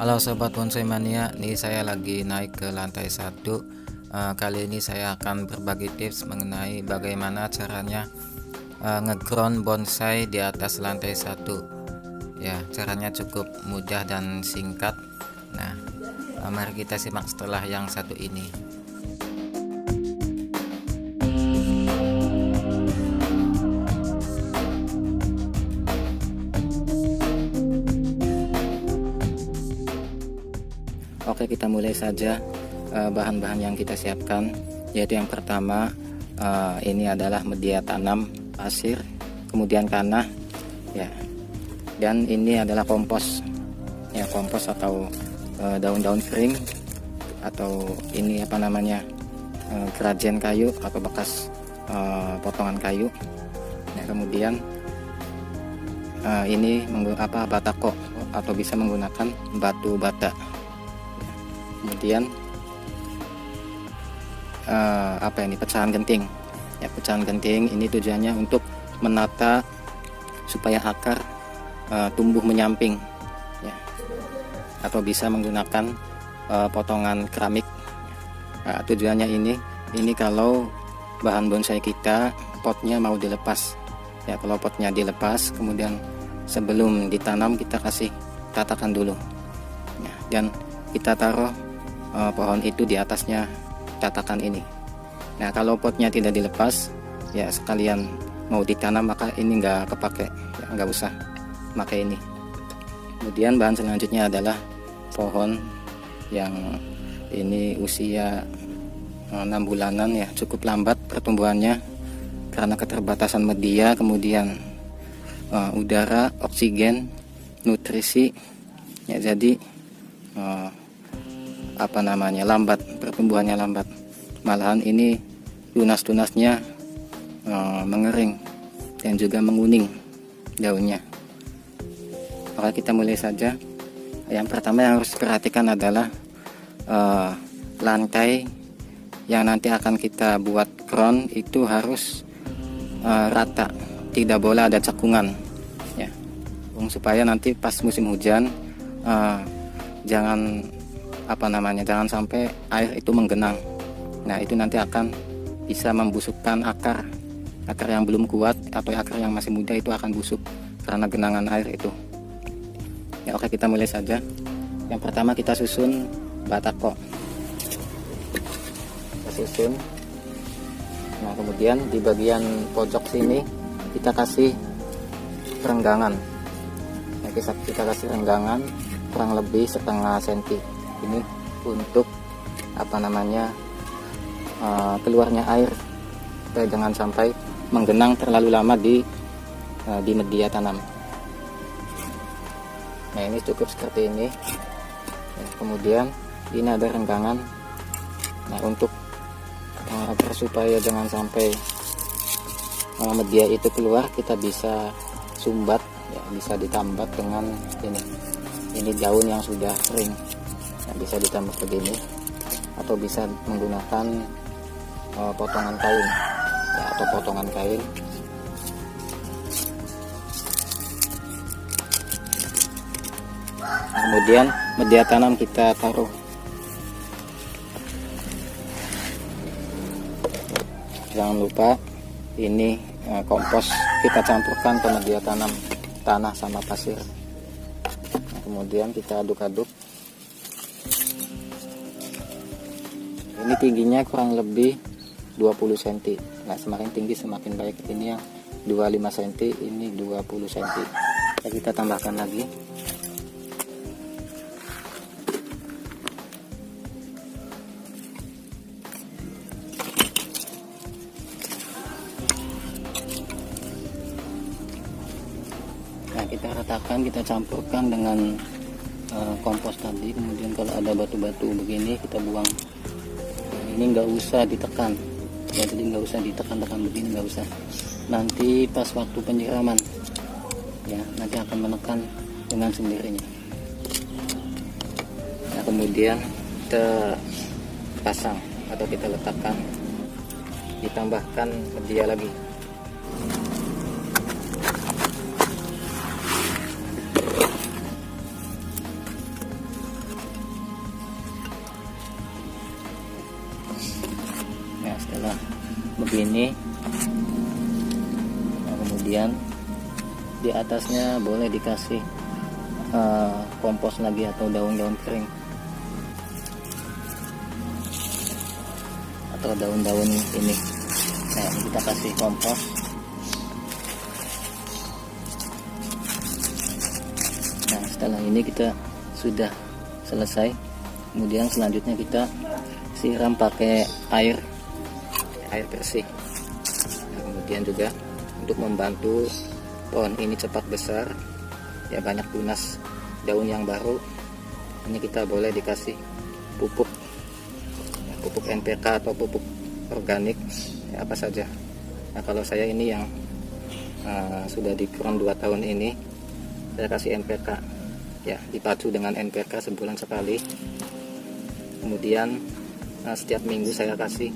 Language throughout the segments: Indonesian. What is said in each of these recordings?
Halo sobat bonsai mania, nih saya lagi naik ke lantai 1. Kali ini saya akan berbagi tips mengenai bagaimana caranya ngeground bonsai di atas lantai 1. Ya, caranya cukup mudah dan singkat. Nah, mari kita simak setelah yang satu ini. Oke, kita mulai saja. Bahan-bahan yang kita siapkan, yaitu yang pertama ini adalah media tanam, pasir, kemudian tanah, ya, dan ini adalah kompos, ya, kompos atau daun-daun kering, atau ini apa namanya, kerajinan kayu atau bekas potongan kayu. Nah, kemudian ini batako atau bisa menggunakan batu bata. Kemudian pecahan genting, ya, pecahan genting ini tujuannya untuk menata supaya akar tumbuh menyamping, ya, atau bisa menggunakan potongan keramik. Tujuannya ini kalau bahan bonsai kita potnya mau dilepas, ya, kalau potnya dilepas kemudian sebelum ditanam kita kasih tatakan dulu, ya, dan kita taruh pohon itu di atasnya tatakan ini. Nah, kalau potnya tidak dilepas, ya, sekalian mau ditanam maka ini nggak kepake, ya, nggak usah pakai ini. Kemudian bahan selanjutnya adalah pohon yang ini usia 6 bulanan, ya, cukup lambat pertumbuhannya karena keterbatasan media, kemudian udara, oksigen, nutrisi, ya, jadi lambat pertumbuhannya, lambat, malahan ini tunas-tunasnya mengering dan juga menguning daunnya. Oke, kita mulai saja. Yang pertama yang harus diperhatikan adalah lantai yang nanti akan kita buat crown itu harus rata, tidak boleh ada cekungan, ya, supaya nanti pas musim hujan jangan sampai air itu menggenang. Nah, itu nanti akan bisa membusukkan akar yang belum kuat atau akar yang masih muda, itu akan busuk karena genangan air itu. Ya, oke, kita mulai saja. Yang pertama kita susun batako. Kita susun. Nah, kemudian di bagian pojok sini kita kasih renggangan. Nah, kita kasih renggangan kurang lebih setengah senti. Ini untuk keluarnya air supaya jangan sampai menggenang terlalu lama di media tanam. Nah, ini cukup seperti ini. Nah, kemudian ini ada renggangan. Nah, untuk agar supaya jangan sampai media itu keluar, kita bisa sumbat, ya, bisa ditambat dengan ini daun yang sudah kering. Nah, bisa ditambah begini atau bisa menggunakan potongan kain, ya, atau potongan kain. Kemudian media tanam kita taruh. Jangan lupa ini kompos kita campurkan ke media tanam, tanah sama pasir. Nah, kemudian kita aduk-aduk. Ini tingginya kurang lebih 20 cm. Nah, semakin tinggi semakin baik. Ini yang 25 cm, ini 20 cm. Nah, kita tambahkan lagi. Nah, kita ratakan, kita campurkan dengan kompos tadi. Kemudian kalau ada batu-batu begini kita buang. Ini nggak usah ditekan, ya, jadi nggak usah ditekan-tekan begini, nggak usah. Nanti pas waktu penyiraman, ya, nanti akan menekan dengan sendirinya. Nah, kemudian kita pasang atau kita letakkan, ditambahkan media lagi. setelah begini. Nah, kemudian di atasnya boleh dikasih kompos lagi atau daun-daun kering atau daun-daun ini. Nah, ini kita kasih kompos. Nah, setelah ini kita sudah selesai. Kemudian selanjutnya kita siram pakai air bersih. Nah, kemudian juga untuk membantu pohon ini cepat besar, ya banyak tunas daun yang baru, ini kita boleh dikasih pupuk NPK atau pupuk organik, ya apa saja. Nah, kalau saya ini yang sudah di kurang 2 tahun ini, saya kasih NPK, ya dipacu dengan NPK sebulan sekali. Kemudian setiap minggu saya kasih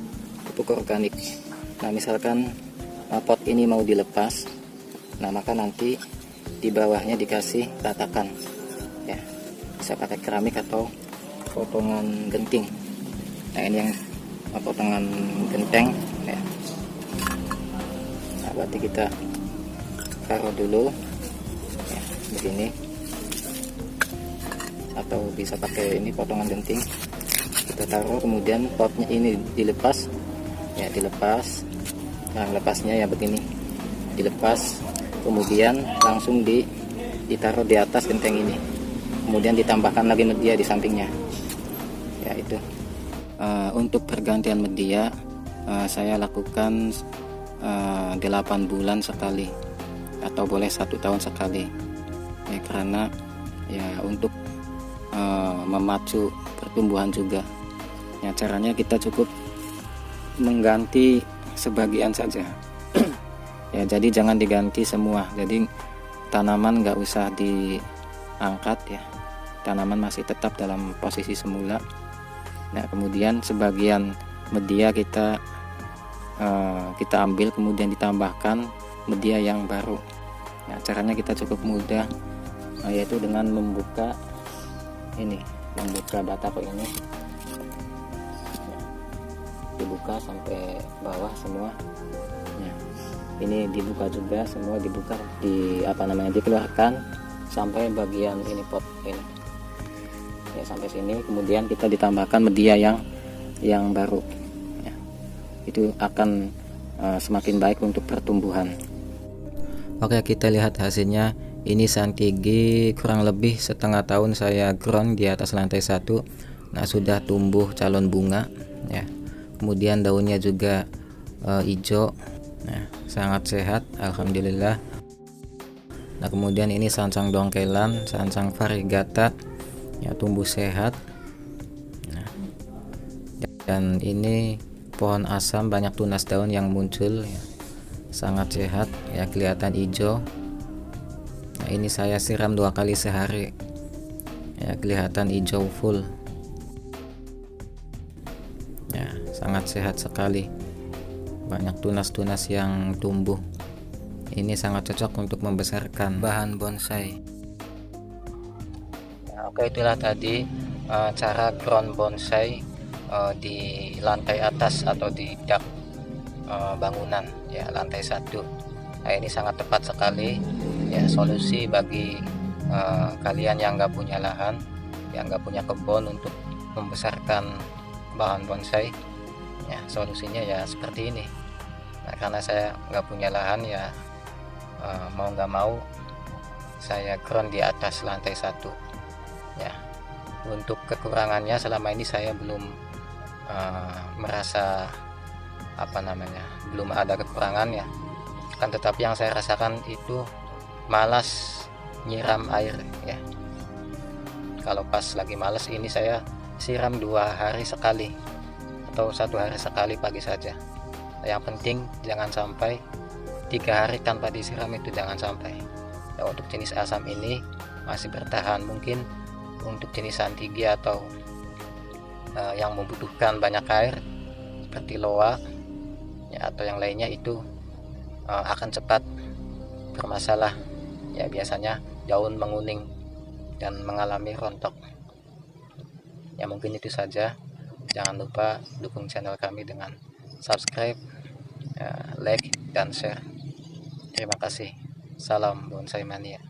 pupuk organik. Nah, misalkan pot ini mau dilepas, nah maka nanti di bawahnya dikasih ratakan, ya bisa pakai keramik atau potongan genting. Nah, ini yang potongan genteng, ya. Nah, berarti kita taruh dulu, ya, begini, atau bisa pakai ini potongan genting. Kita taruh, kemudian potnya ini dilepas, ya dilepas. Nah, lepasnya ya begini, dilepas, kemudian langsung ditaruh di atas genteng ini, kemudian ditambahkan lagi media di sampingnya, ya itu. Untuk pergantian media saya lakukan 8 bulan sekali atau boleh 1 tahun sekali, ya karena ya untuk memacu pertumbuhan juga. Ya, caranya kita cukup mengganti sebagian saja. Ya, jadi jangan diganti semua. Jadi tanaman nggak usah diangkat, ya. Tanaman masih tetap dalam posisi semula. Nah, kemudian sebagian media kita ambil, kemudian ditambahkan media yang baru. Nah, caranya kita cukup mudah, yaitu dengan membuka batako ini, ya, dibuka sampai bawah semua. Ya, ini dibuka juga, semua dibuka, dikeluarkan sampai bagian ini pot ini, ya sampai sini. Kemudian kita ditambahkan media yang baru, ya. Itu akan semakin baik untuk pertumbuhan. Oke, kita lihat hasilnya. Ini Santigi kurang lebih setengah tahun saya ground di atas lantai 1. Nah, sudah tumbuh calon bunga, ya. Kemudian daunnya juga hijau, nah, sangat sehat, alhamdulillah. Nah, kemudian ini sansang dongkelan, sansang variegata, ya tumbuh sehat. Nah, dan ini pohon asam banyak tunas daun yang muncul, ya, sangat sehat, ya kelihatan hijau. Nah, ini saya siram 2 kali sehari, ya kelihatan hijau full, ya sangat sehat sekali, banyak tunas-tunas yang tumbuh. Ini sangat cocok untuk membesarkan bahan bonsai. Ya, oke, itulah tadi cara ground bonsai di lantai atas atau di dak bangunan, ya lantai 1. Nah, ini sangat tepat sekali, ya solusi bagi kalian yang nggak punya lahan, yang nggak punya kebun untuk membesarkan bahan bonsai. Ya, solusinya ya seperti ini. Nah, karena saya nggak punya lahan, ya mau nggak mau saya ground di atas lantai 1. Ya, untuk kekurangannya selama ini saya belum merasa belum ada kekurangan, ya. Kan tetapi yang saya rasakan itu malas nyiram air, ya. Kalau pas lagi malas ini saya siram 2 hari sekali atau 1 hari sekali pagi saja. Yang penting jangan sampai 3 hari tanpa disiram, itu jangan sampai. Ya, untuk jenis asam ini masih bertahan. Mungkin untuk jenis Santigi atau yang membutuhkan banyak air seperti loa, ya, atau yang lainnya itu akan cepat bermasalah, ya biasanya daun menguning dan mengalami rontok. Ya, mungkin itu saja. Jangan lupa dukung channel kami dengan subscribe, like dan share. Terima kasih. Salam bonsai mania.